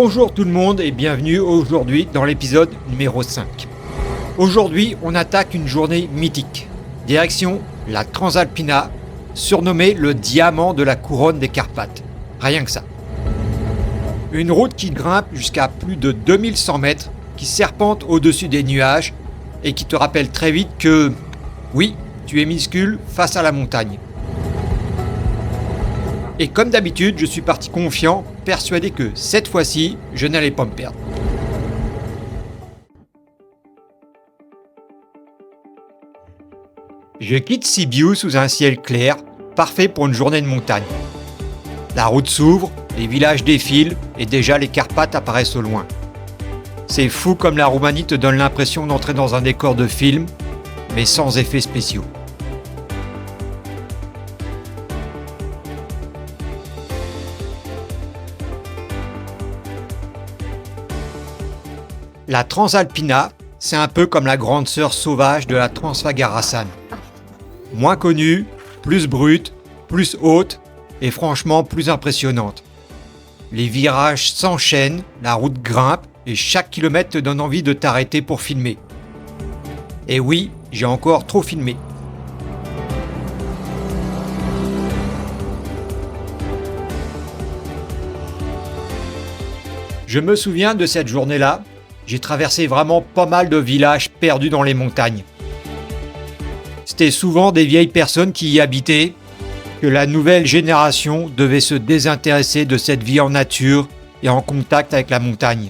Bonjour tout le monde et bienvenue aujourd'hui dans l'épisode numéro 5. Aujourd'hui, on attaque une journée mythique. Direction la Transalpina, surnommée le diamant de la couronne des Carpates. Rien que ça. Une route qui grimpe jusqu'à plus de 2100 mètres, qui serpente au-dessus des nuages et qui te rappelle très vite que, oui, tu es minuscule face à la montagne. Et comme d'habitude, je suis parti confiant, persuadé que cette fois-ci, je n'allais pas me perdre. Je quitte Sibiu sous un ciel clair, parfait pour une journée de montagne. La route s'ouvre, les villages défilent et déjà les Carpates apparaissent au loin. C'est fou comme la Roumanie te donne l'impression d'entrer dans un décor de film, mais sans effets spéciaux. La Transalpina, c'est un peu comme la grande sœur sauvage de la Transfagarasan. Moins connue, plus brute, plus haute et franchement plus impressionnante. Les virages s'enchaînent, la route grimpe et chaque kilomètre te donne envie de t'arrêter pour filmer. Et oui, j'ai encore trop filmé. Je me souviens de cette journée-là. J'ai traversé vraiment pas mal de villages perdus dans les montagnes. C'était souvent des vieilles personnes qui y habitaient, que la nouvelle génération devait se désintéresser de cette vie en nature et en contact avec la montagne.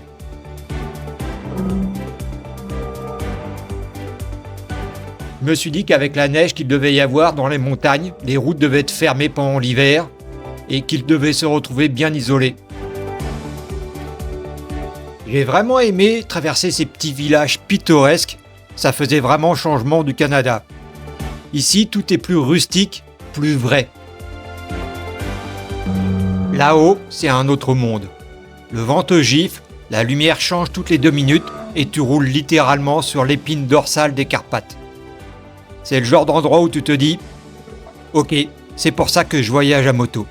Je me suis dit qu'avec la neige qu'il devait y avoir dans les montagnes, les routes devaient être fermées pendant l'hiver et qu'ils devaient se retrouver bien isolés. J'ai vraiment aimé traverser ces petits villages pittoresques, ça faisait vraiment changement du Canada. Ici, tout est plus rustique, plus vrai. Là-haut, c'est un autre monde. Le vent te gifle, la lumière change toutes les 2 minutes et tu roules littéralement sur l'épine dorsale des Carpates. C'est le genre d'endroit où tu te dis « Ok, c'est pour ça que je voyage à moto ».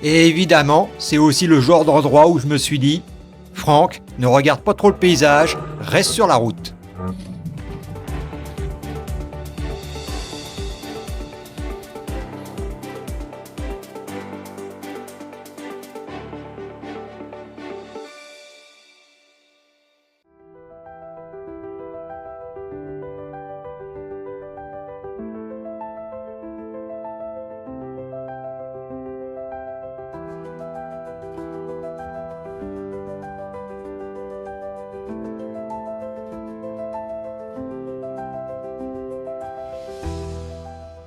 Et évidemment, c'est aussi le genre d'endroit où je me suis dit « Franck, ne regarde pas trop le paysage, reste sur la route ».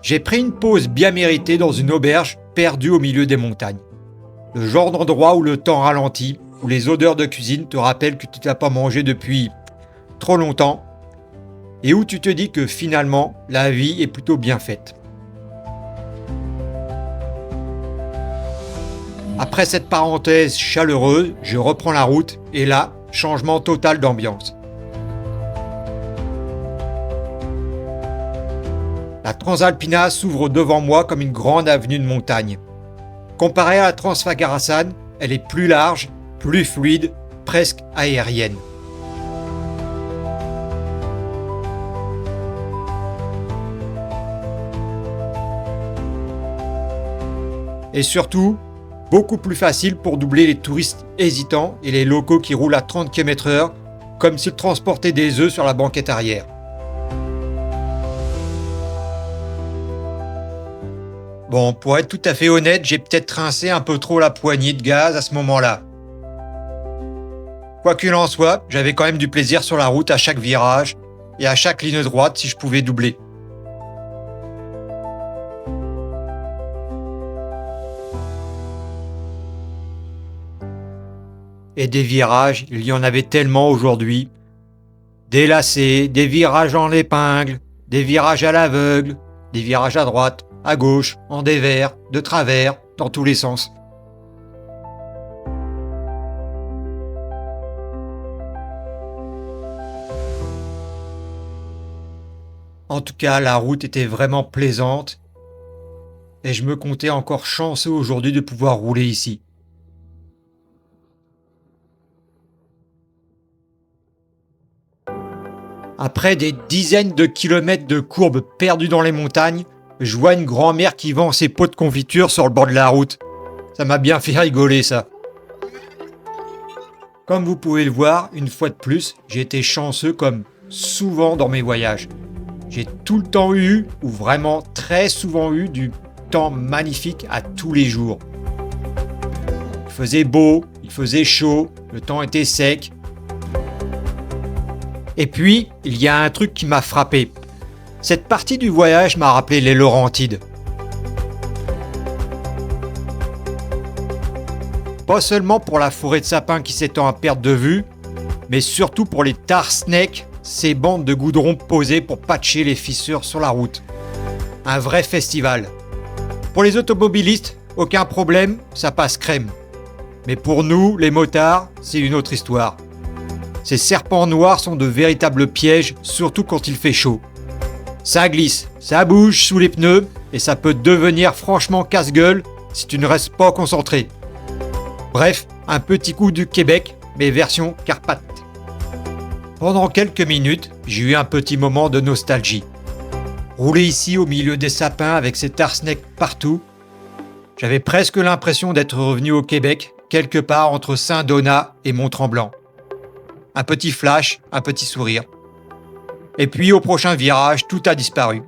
J'ai pris une pause bien méritée dans une auberge perdue au milieu des montagnes. Le genre d'endroit où le temps ralentit, où les odeurs de cuisine te rappellent que tu n'as pas mangé depuis trop longtemps, et où tu te dis que finalement, la vie est plutôt bien faite. Après cette parenthèse chaleureuse, je reprends la route, et là, changement total d'ambiance. La Transalpina s'ouvre devant moi comme une grande avenue de montagne. Comparée à la Transfagarasan, elle est plus large, plus fluide, presque aérienne. Et surtout, beaucoup plus facile pour doubler les touristes hésitants et les locaux qui roulent à 30 km/h, comme s'ils transportaient des œufs sur la banquette arrière. Bon, pour être tout à fait honnête, j'ai peut-être rincé un peu trop la poignée de gaz à ce moment-là. Quoi qu'il en soit, j'avais quand même du plaisir sur la route à chaque virage et à chaque ligne droite si je pouvais doubler. Et des virages, il y en avait tellement aujourd'hui. Des lacets, des virages en épingle, des virages à l'aveugle, des virages à droite, à gauche, en dévers, de travers, dans tous les sens. En tout cas, la route était vraiment plaisante et je me comptais encore chanceux aujourd'hui de pouvoir rouler ici. Après des dizaines de kilomètres de courbes perdues dans les montagnes, je vois une grand-mère qui vend ses pots de confiture sur le bord de la route. Ça m'a bien fait rigoler ça. Comme vous pouvez le voir, une fois de plus, j'ai été chanceux comme souvent dans mes voyages. J'ai tout le temps eu, ou vraiment très souvent eu, du temps magnifique à tous les jours. Il faisait beau, il faisait chaud, le temps était sec. Et puis, il y a un truc qui m'a frappé. Cette partie du voyage m'a rappelé les Laurentides. Pas seulement pour la forêt de sapins qui s'étend à perte de vue, mais surtout pour les tar snakes, ces bandes de goudron posées pour patcher les fissures sur la route. Un vrai festival. Pour les automobilistes, aucun problème, ça passe crème. Mais pour nous, les motards, c'est une autre histoire. Ces serpents noirs sont de véritables pièges, surtout quand il fait chaud. Ça glisse, ça bouge sous les pneus, et ça peut devenir franchement casse-gueule si tu ne restes pas concentré. Bref, un petit coup du Québec, mais version Carpath. Pendant quelques minutes, j'ai eu un petit moment de nostalgie. Rouler ici au milieu des sapins avec ces tar snakes partout, j'avais presque l'impression d'être revenu au Québec, quelque part entre Saint-Donat et Mont-Tremblant. Un petit flash, un petit sourire. Et puis au prochain virage, tout a disparu.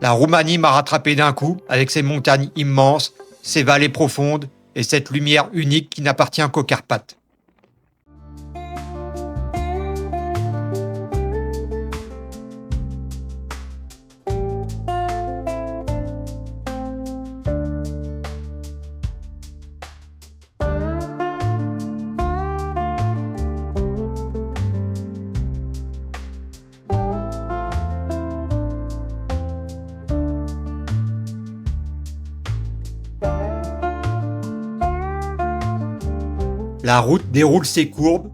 La Roumanie m'a rattrapé d'un coup avec ses montagnes immenses, ses vallées profondes et cette lumière unique qui n'appartient qu'aux Carpates. La route déroule ses courbes,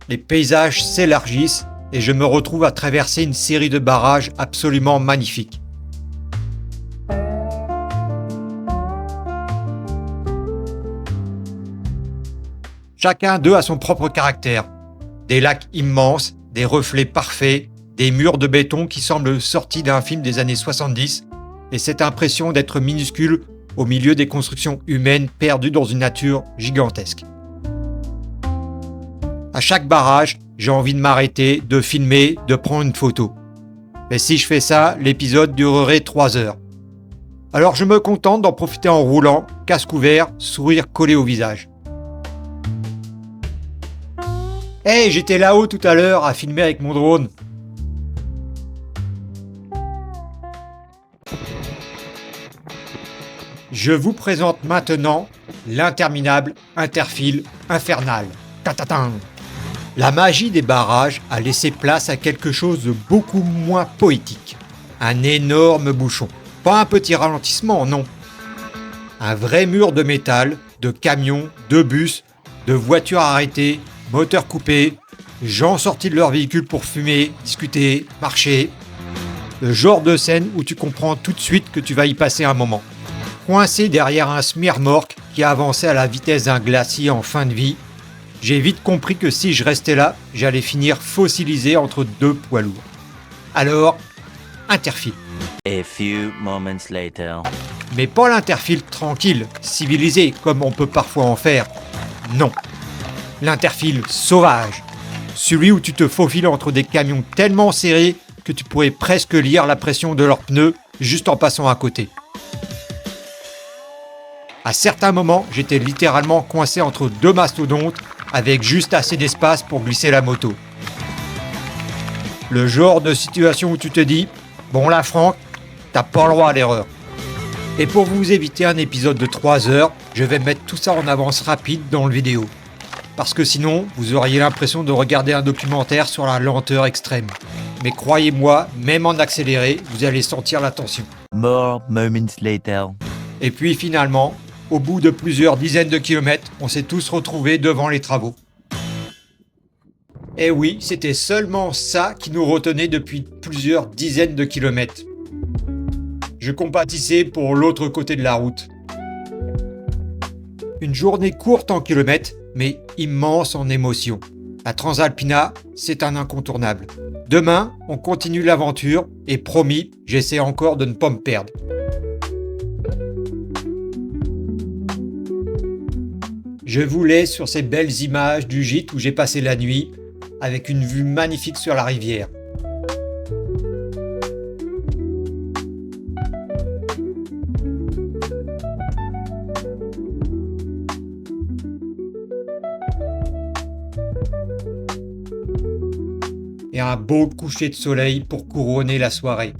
les paysages s'élargissent et je me retrouve à traverser une série de barrages absolument magnifiques. Chacun d'eux a son propre caractère. Des lacs immenses, des reflets parfaits, des murs de béton qui semblent sortis d'un film des années 70 et cette impression d'être minuscule au milieu des constructions humaines perdues dans une nature gigantesque. À chaque barrage, j'ai envie de m'arrêter, de filmer, de prendre une photo. Mais si je fais ça, l'épisode durerait 3 heures. Alors je me contente d'en profiter en roulant, casque ouvert, sourire collé au visage. Hey, j'étais là-haut tout à l'heure à filmer avec mon drone. Je vous présente maintenant l'interminable interfile infernal. Tatatin. La magie des barrages a laissé place à quelque chose de beaucoup moins poétique. Un énorme bouchon. Pas un petit ralentissement, non. Un vrai mur de métal, de camions, de bus, de voitures arrêtées, moteurs coupés, gens sortis de leur véhicule pour fumer, discuter, marcher. Le genre de scène où tu comprends tout de suite que tu vas y passer un moment. Coincé derrière un smirmorque qui avançait à la vitesse d'un glacier en fin de vie, j'ai vite compris que si je restais là, j'allais finir fossilisé entre deux poids lourds. Alors, interfile. A few moments later. Mais pas l'interfile tranquille, civilisé, comme on peut parfois en faire. Non. L'interfile sauvage. Celui où tu te faufiles entre des camions tellement serrés que tu pourrais presque lire la pression de leurs pneus juste en passant à côté. À certains moments, j'étais littéralement coincé entre deux mastodontes avec juste assez d'espace pour glisser la moto. Le genre de situation où tu te dis « Bon là Franck, t'as pas le droit à l'erreur ». Et pour vous éviter un épisode de 3 heures, je vais mettre tout ça en avance rapide dans le vidéo. Parce que sinon, vous auriez l'impression de regarder un documentaire sur la lenteur extrême. Mais croyez-moi, même en accéléré, vous allez sentir la tension. More moments later. Et puis finalement, au bout de plusieurs dizaines de kilomètres, on s'est tous retrouvés devant les travaux. Et oui, c'était seulement ça qui nous retenait depuis plusieurs dizaines de kilomètres. Je compatissais pour l'autre côté de la route. Une journée courte en kilomètres, mais immense en émotions. La Transalpina, c'est un incontournable. Demain, on continue l'aventure et promis, j'essaie encore de ne pas me perdre. Je vous laisse sur ces belles images du gîte où j'ai passé la nuit, avec une vue magnifique sur la rivière. Et un beau coucher de soleil pour couronner la soirée.